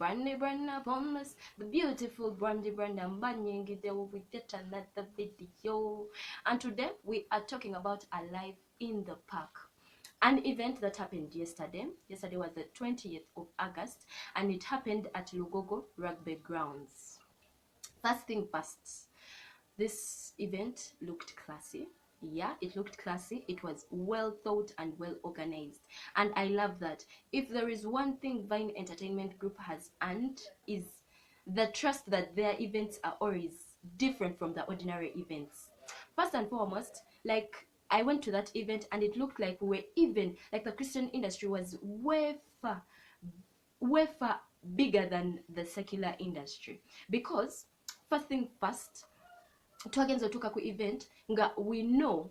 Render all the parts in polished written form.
Brandy Brenda Boneless, the beautiful Brandy Brenda Mbanyengide with yet another video. And today we are talking about Alive in the Park. An event that happened yesterday. Yesterday was the 20th of August and it happened at Lugogo Rugby Grounds. First thing first, this event looked classy. Yeah, it looked classy. It was well thought and well organized, and I love that. If there is one thing Vine Entertainment Group has earned, is the trust that their events are always different from the ordinary events. First and foremost, like, I went to that event and it looked like we were even, like, the Christian industry was way far bigger than the secular industry. Because first thing first, twagenza otuuka ku event nga we know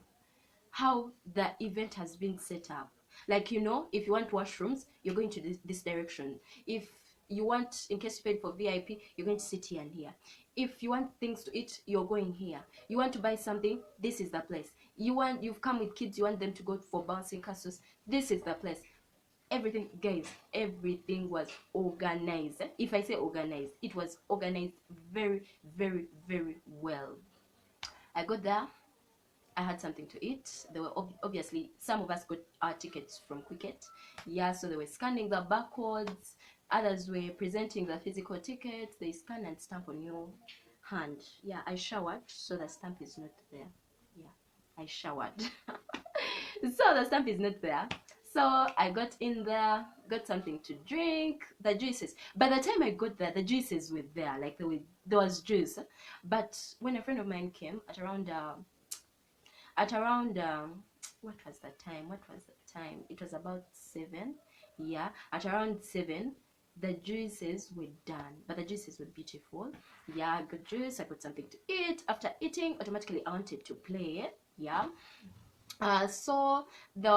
how the event has been set up. Like, you know, if you want washrooms, you're going to this direction. If you want, in case you paid for VIP, you're going to sit here and here. If you want things to eat, you're going here. You want to buy something, this is the place. You've come with kids, you want them to go for bouncing castles, this is the place. Everything, guys, everything was organized. If I say organized, it was organized very, very, very well. I got there, I had something to eat. There were obviously, some of us got our tickets from Quicket. Yeah, so they were scanning the barcodes. Others were presenting the physical tickets. They scan and stamp on your hand. Yeah, I showered, so the stamp is not there. Yeah, I showered. So the stamp is not there. So I got in there, got something to drink, the juices. By the time I got there, the juices were there. Like, there was juice. But when a friend of mine came at around what was the time? It was about 7. Yeah, at around 7 the juices were done, but the juices were beautiful. Yeah, I got juice, I got something to eat. After eating, automatically I wanted to play. Yeah. So there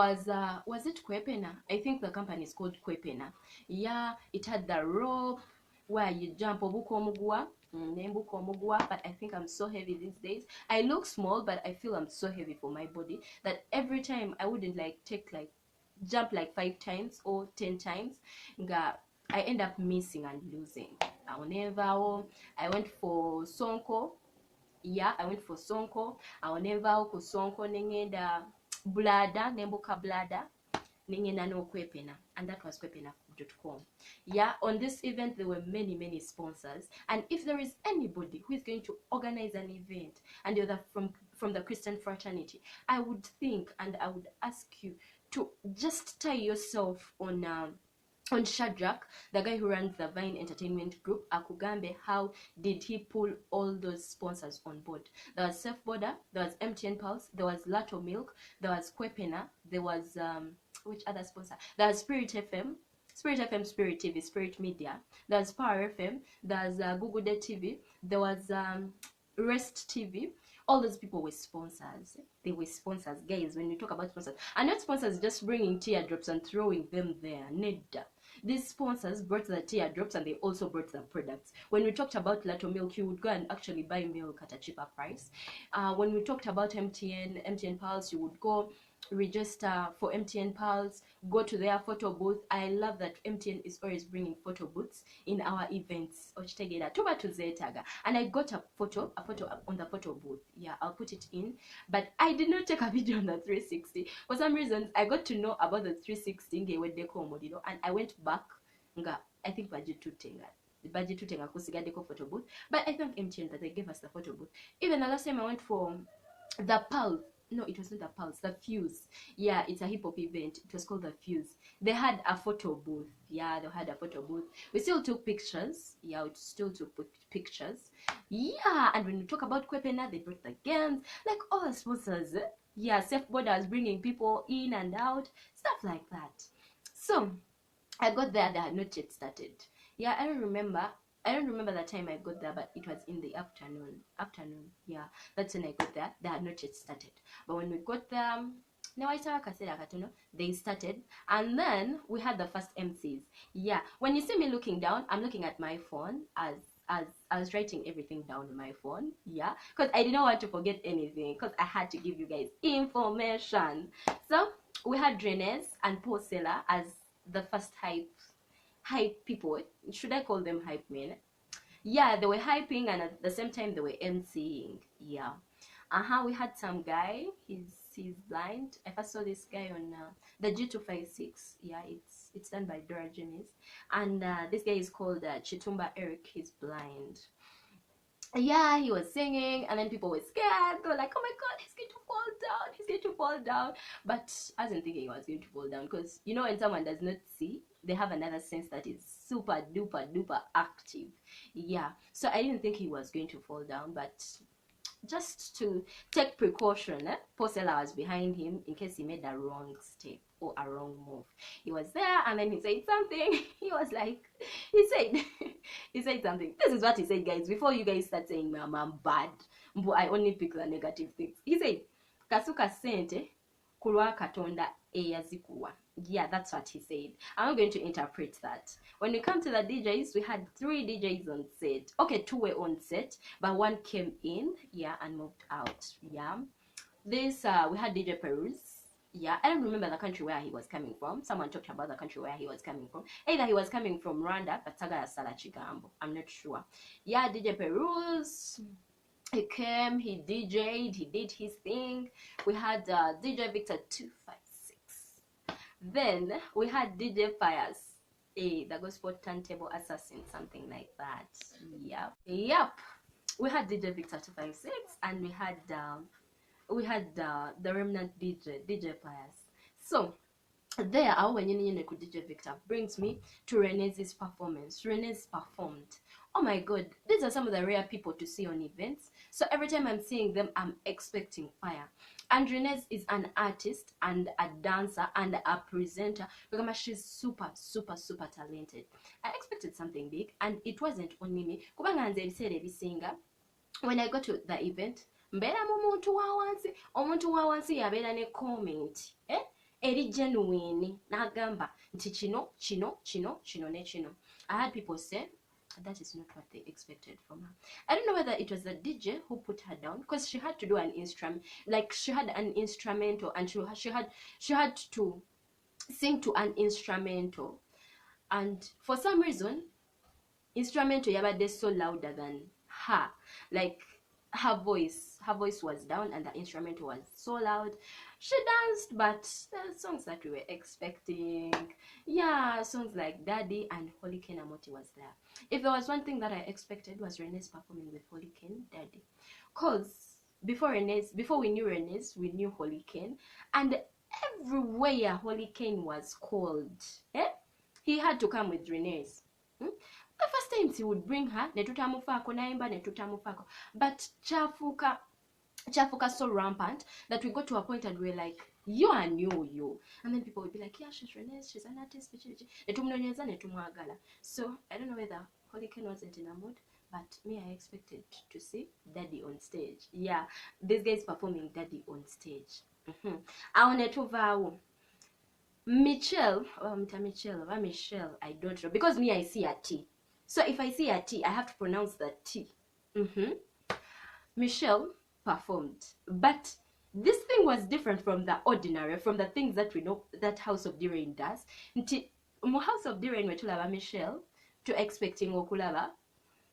was it Kwepena? I think the company is called Kwepena. Yeah, it had the rope where you jump obukomugwa, but I think I'm so heavy these days. I look small, but I feel I'm so heavy for my body that every time I wouldn't jump like 5 times or 10 times. I end up missing and losing. I went for Sonko. Yeah, I went for Sonko. Aoneva ku Sonko nengenda blada, nembuka blada, nengenda no Kwepena, and that was kwepena.com. Yeah, on this event there were many sponsors, and if there is anybody who is going to organize an event and you're from the Christian fraternity, I would think and I would ask you to just tie yourself on Shadrach, the guy who runs the Vine Entertainment Group, akugambe how did he pull all those sponsors on board. There was Safe Border, there was MTN Pulse, there was Lato Milk, there was Kwepena, there was which other sponsor? There was Spirit FM, Spirit TV, Spirit Media, there was Power FM, there was Google Day TV, there was Rest TV. All those people were sponsors. They were sponsors, guys. When we talk about sponsors, and not sponsors just bringing teardrops and throwing them there. Neda. These sponsors brought the teardrops and they also brought the products. When we talked about Lato Milk, you would go and actually buy milk at a cheaper price. When we talked about MTN Pulse, you would go register for MTN Pulse, go to their photo booth. I love that MTN is always bringing photo booths in our events. And I got a photo on the photo booth. Yeah, I'll put it in. But I did not take a video on the 360. For some reasons, I got to know about the 360 and I went back. I think budget tutenga kusigadeko photo booth. But I thank MTN that they gave us the photo booth. Even the last time I went for the Pulse. No, it wasn't the Pulse, the Fuse. Yeah, it's a hip-hop event. It was called the Fuse. They had a photo booth. Yeah, they had a photo booth. We still took pictures. Yeah, we still took pictures. Yeah, and when we talk about Kwepena, they brought the games. Like, all the sponsors. Yeah, Safe Border was bringing people in and out. Stuff like that. So, I got there. They had not yet started. Yeah, I don't remember the time I got there, but it was in the afternoon. Yeah, that's when I got there. They had not yet started. But when we got there, they started, and then we had the first MCs. Yeah, when you see me looking down, I'm looking at my phone as I was writing everything down on my phone. Yeah, because I didn't want to forget anything, because I had to give you guys information. So we had Drenes and Paul Seller as the first hype hype people. Should I call them hype men? Yeah, they were hyping and at the same time they were emceeing. Yeah. We had some guy. He's blind. I first saw this guy on the G256. Yeah, it's done by Dora Jenice, and this guy is called Chitumba Eric. He's blind. Yeah, he was singing, and then people were scared. They were like, "Oh my God, he's going to fall down! He's going to fall down!" But I wasn't thinking he was going to fall down because you know when someone does not see, they have another sense that is super duper duper active. Yeah, so I didn't think he was going to fall down, but just to take precaution, Posela was behind him in case he made a wrong step or a wrong move. He was there and then he said something. He was like, he said, he said something. This is what he said, guys, before you guys start saying, I'm bad, but I only pick the negative things. He said, Kasuka sente kulwa katonda eyazikuwa. Yeah, that's what he said. I'm not going to interpret that. When we come to the DJs, we had 3 DJs on set. Okay, 2 were on set, but 1 came in, yeah, and moved out. Yeah, this we had DJ Peruz. Yeah, I don't remember the country where he was coming from. Someone talked about the country where he was coming from. Either he was coming from Rwanda, but Sagara Sala Chigambo. I'm not sure. Yeah, DJ Peruz. He came, he DJ'd, he did his thing. We had DJ Victor 256. Then we had DJ Fires, the gospel turntable assassin, something like that. Yep. We had DJ Victor 256, and we had the remnant DJ Fires. So there, when you could DJ Victor brings me to Rene's performance. Rene's performed. Oh my God, these are some of the rare people to see on events. So every time I'm seeing them, I'm expecting fire. And Renee is an artist and a dancer and a presenter because she's super talented. I expected something big, and it wasn't only me. When I got to the event, mbera mu omuntu wa wansi yabeera ne comment eri genuine n'agamba nti kino ne kino. I had people say that is not what they expected from her. I don't know whether it was the DJ who put her down because she had to do an instrument, like she had an instrumental, and she had to sing to an instrumental, and for some reason instrumental yabadde so louder than her, like her voice was down and the instrumental was so loud. She danced, but the songs that we were expecting, yeah, songs like Daddy and Holy Ken Amoti was there. If there was one thing that I expected was Rene's performing with Holy Ken, Daddy, cause before we knew Rene's, we knew Holy Ken, and everywhere Holy Ken was called, he had to come with Rene's. The first times he would bring her, netutamufako naimba netutamufako, but chafuka so rampant that we got to a point and we were like, you are new, and then people would be like, yeah, she's Renee, she's an artist, netumnonyeza netumwagala. So I don't know whether Holy Ken wasn't in a mood, but me, I expected to see Daddy on stage. Yeah, this guy is performing Daddy on stage. Michelle, Michelle, I don't know, because me, I see a T. So if I see a T, I have to pronounce the T. Michelle performed, but this thing was different from the ordinary, from the things that we know that House of D-Rain does. House of D-Rain wetulaba Michelle to expecting okulaba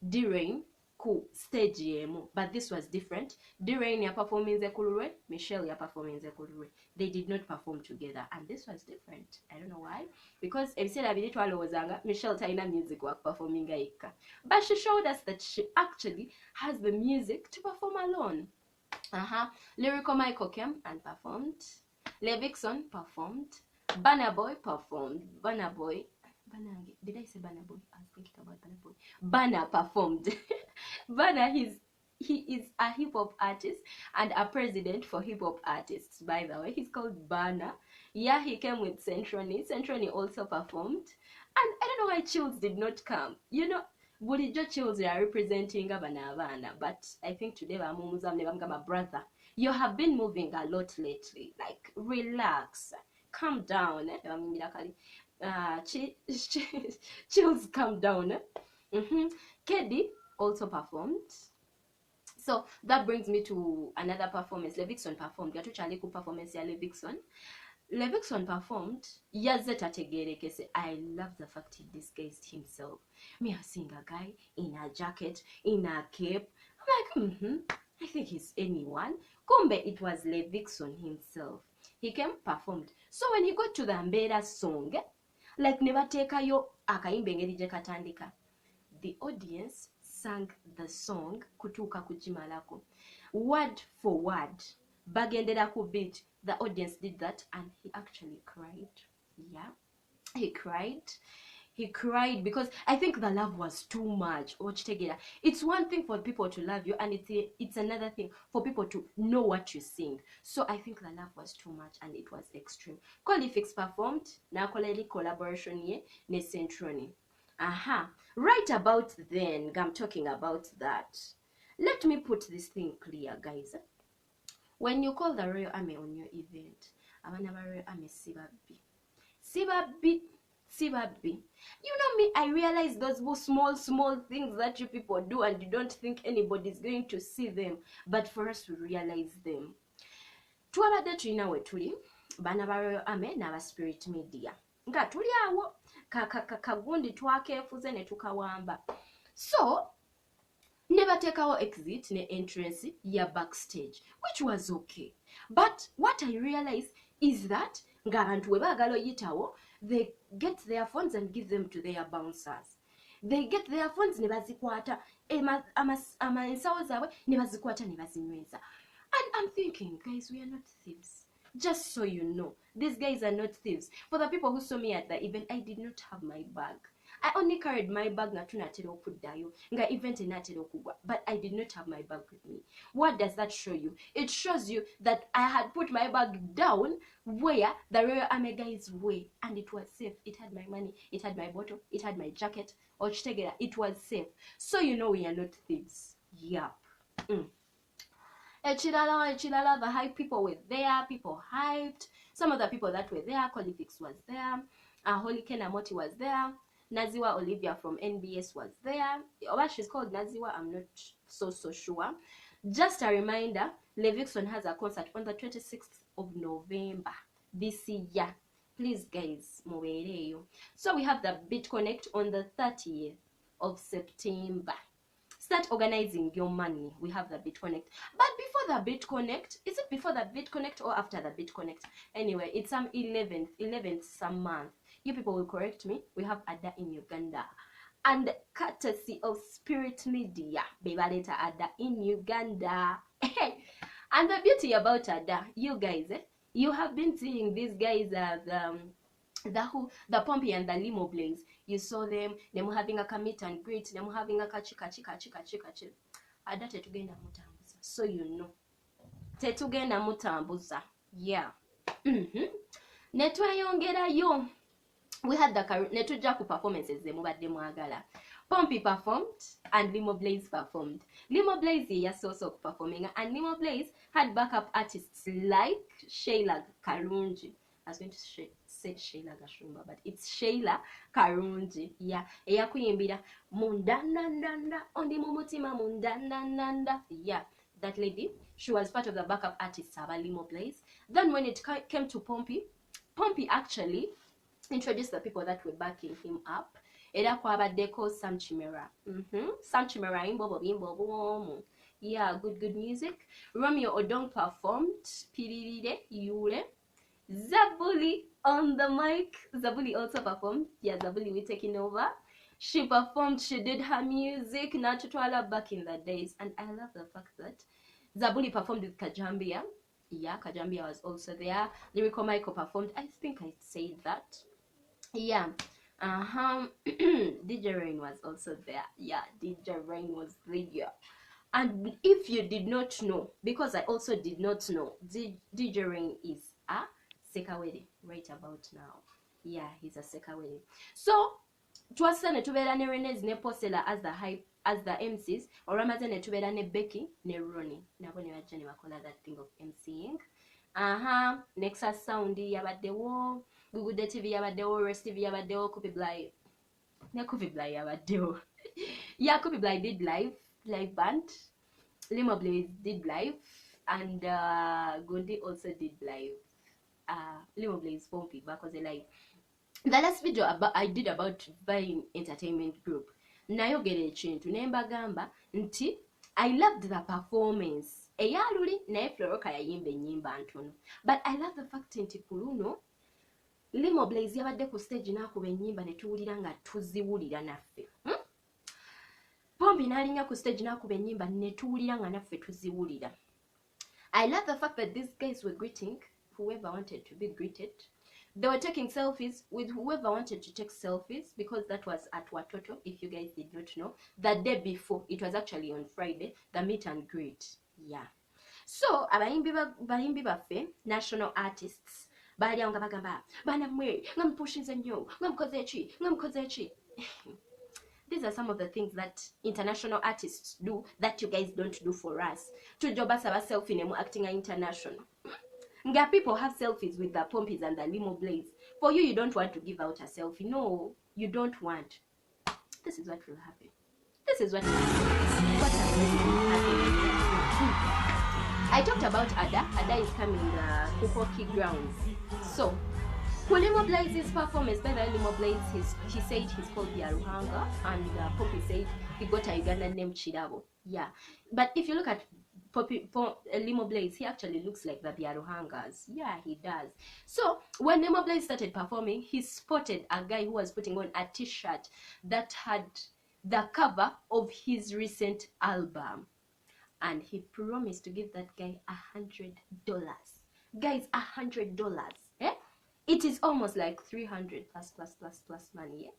D-Rain ku stage yemu, but this was different. D-Rain ya performing kulurwe, Michelle ya performing kulurwe. They did not perform together, and this was different. I don't know why, because Michelle taina music work performing ika, but she showed us that she actually has the music to perform alone. Lyrical Michael came and performed. Levixone performed. Banner Boy performed. Did I say Banner Boy? I was thinking about Banner Boy. Banner performed. Banner, he is a hip hop artist and a president for hip hop artists, by the way. He's called Banner. Yeah, he came with Centroni. Centroni also performed. And I don't know why Chills did not come. You know, Bulijo Chills are representing Abana, but I think today my brother, you have been moving a lot lately. Like, relax, calm down. Chills, calm down. Keddy also performed. So that brings me to another performance. Levixone performed. Gatu Chaliku performance ya Levixone. Levixone performed. Yazze tategeerekese. I love the fact he disguised himself. Me, I seen a guy in a jacket, in a cape. I'm like, I think he's anyone. Kumbe, it was Levixone himself. He came, performed. So when he got to the Mbera song, like never take yo akayimba engeri gye katandika, the audience sang the song kutuuka kukimalako. Word for word. Bagendera ku beat. The audience did that and he actually cried. Yeah. He cried. He cried because I think the love was too much. It's one thing for people to love you and it's another thing for people to know what you sing. So I think the love was too much and it was extreme. Colifix performed. Nakoleli collaboration ye ne Centroni. Aha. Right about then, I'm talking about that. Let me put this thing clear, guys. When you call the Royal Army on your event, abana ba Royal Army Sibabi. You know me, I realize those small things that you people do and you don't think anybody's going to see them. But for us to realize them. Twabadde tulina we tuli, bana ba Royal Army n'aba Spirit Media. Nga tuli awo, kagundi twakeefuze ne tukawamba. So, never take our exit ne entrance ya backstage, which was okay. But what I realized is that ngabantu webagalo yitawo, they get their phones and give them to their bouncers. They get their phones ne bazikwata ama ensawo zaabwe ne bazikwata ne bazinyweza. And I'm thinking, guys, we are not thieves. Just so you know, these guys are not thieves. For the people who saw me at the event, I did not have my bag. I only carried my bag nga tunatera okuddayo nga event enatera okugwa, but I did not have my bag with me. What does that show you? It shows you that I had put my bag down where the Royal Army guys were, and it was safe. It had my money, it had my bottle, it had my jacket, it was safe. So you know we are not thieves. Yup. Echilala, the hype people were there, people hyped. Some of the people that were there, Colifix was there, Holy Kenamoti was there, Naziwa Olivia from NBS was there. What she's called Naziwa, I'm not so sure. Just a reminder, Levixone has a concert on the 26th of November this year. Please, guys, mubereyo. So we have the BitConnect on the 30th of September. Start organizing your money. We have the BitConnect. But before the BitConnect, is it before the BitConnect or after the BitConnect? Anyway, it's some 11th some month. You people will correct me. We have Ada in Uganda. And courtesy of Spirit Media, Bebaleta Ada in Uganda. And the beauty about Ada, you guys, you have been seeing these guys as the Pompey and the limoblaze. You saw them having a meet and greet, them having a kachi. Ada tetugenda mutambuza. So you know. Tetugenda mutambuza. Yeah. Netwayongerayo. We had the Netujaku performances ze mubadde mwagala. Pompey performed and limoblaze performed. Limoblaze yes also performing and limoblaze had backup artists like Sheila Karungi. I was going to say Sheila Gashumba, but it's Sheila Karungi. Yeah, eyakuyimbira mundandanda ondi mumutima mundandanda. Yeah, that lady. She was part of the backup artists of limoblaze. Then when it came to Pompey actually introduced the people that were backing him up. Era kwabaddeko Sam Chimera. Sam Chimera imbobo. Yeah, good music. Romeo Odong performed. Piririre Yule. Zabuli on the mic. Zabuli also performed. Yeah, Zabuli we're taking over. She performed. She did her music. Natutwala back in the days. And I love the fact that Zabuli performed with Kajambia. Yeah, Kajambia was also there. Lyrical Michael performed. I think I said that. Yeah. DJ Rain was also there. Yeah, DJ Rain was there. And if you did not know, because I also did not know, DJ Rain is a Sekaweli right about now. Yeah, he's a Sekaweli. So, twasa ne tubeera ne Renez ne Posela as the hype, as the MCs, or Ramaze ne tubeera ne Becky ne Ronnie. Nabo ne bajja ne bakola that thing of MCing. Nexus Sound yabaddewo, Google TV yabaddewo, Rest TV yabaddewo, Kopi Bly. Ne Kopi Bly yabaddewo. Yeah, Kopi Bly did live band. Limoblaze did live, and Gondi also did live. limoblaze Pompey bakoze live. The last video I did about buying entertainment group, nayogera ekintu ne mbagamba nti I loved the performance eyaluli naye Floroka yayimba ennyimba ntono, but I love the fact nti ku luno limoblaze yabadde ku stage n'akuba ennyimba ne tuwulira nga tuziwulira naffe. Pompey n'alinnya ku stage n'akuba ennyimba ne tuwulira nga naffe tuziwulira. I love the fact that these guys were greeting whoever wanted to be greeted. They were taking selfies with whoever wanted to take selfies, because that was at Watoto, if you guys did not know. The day before, it was actually on Friday, the meet and greet. Yeah. So, abayimbi baffe, national artists, bali awo nga bagamba, bana mwe, nga mpushinze nnyo, nga mkoze eki. These are some of the things that international artists do that you guys don't do for us. Tujoba saba selfie nemu acting international. Nga people have selfies with the Pompies and the limoblaze. For you, you don't want to give out a selfie. No, you don't want. This is what will happen. This is what will happen. What has happened? I talked about Ada. Ada is coming to hockey grounds. So, for limoblaze's performance, by the limoblaze, he said he's called Yaruhanga, and Poppy said he got a Ugandan name Chirabo. Yeah, but if you look at limoblaze, he actually looks like the Biaruhangas. Yeah, he does. So when limoblaze started performing, he spotted a guy who was putting on a t-shirt that had the cover of his recent album, and he promised to give that guy $100. Guys, $100. Eh? It is almost like 300 plus money.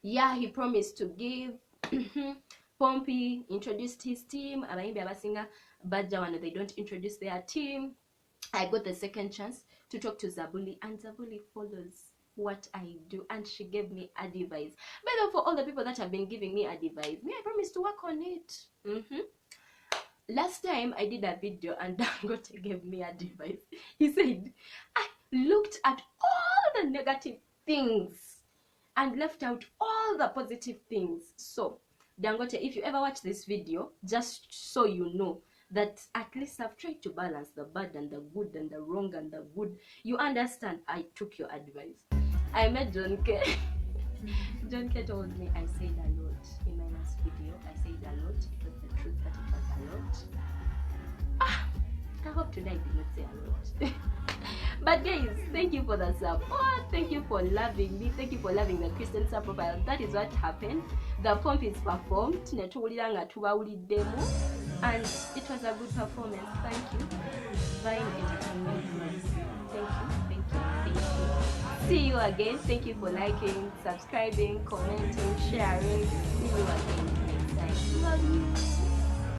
Yeah, he promised to give. Pompey introduced his team. Abayimbi abasinga bajja wano, they don't introduce their team. I got the second chance to talk to Zabuli, and Zabuli follows what I do, and she gave me advice. By the way, for all the people that have been giving me advice, I promise to work on it. Last time I did a video and Dangote gave me advice. He said, I looked at all the negative things and left out all the positive things. So Dangote, if you ever watch this video, just so you know that at least I've tried to balance the bad and the good and the wrong and the good. You understand? I took your advice. I met John K. John K told me I said a lot in my last video. I said a lot. It was the truth that it was a lot. I hope today I did not say a lot. But guys, thank you for the support. Thank you for loving me. Thank you for loving the Christian Star profile. That is what happened. The Pompies performed. And it was a good performance. Thank you. Vine Entertainment. Thank you. See you again. Thank you for liking, subscribing, commenting, sharing. See you again next time. Love you.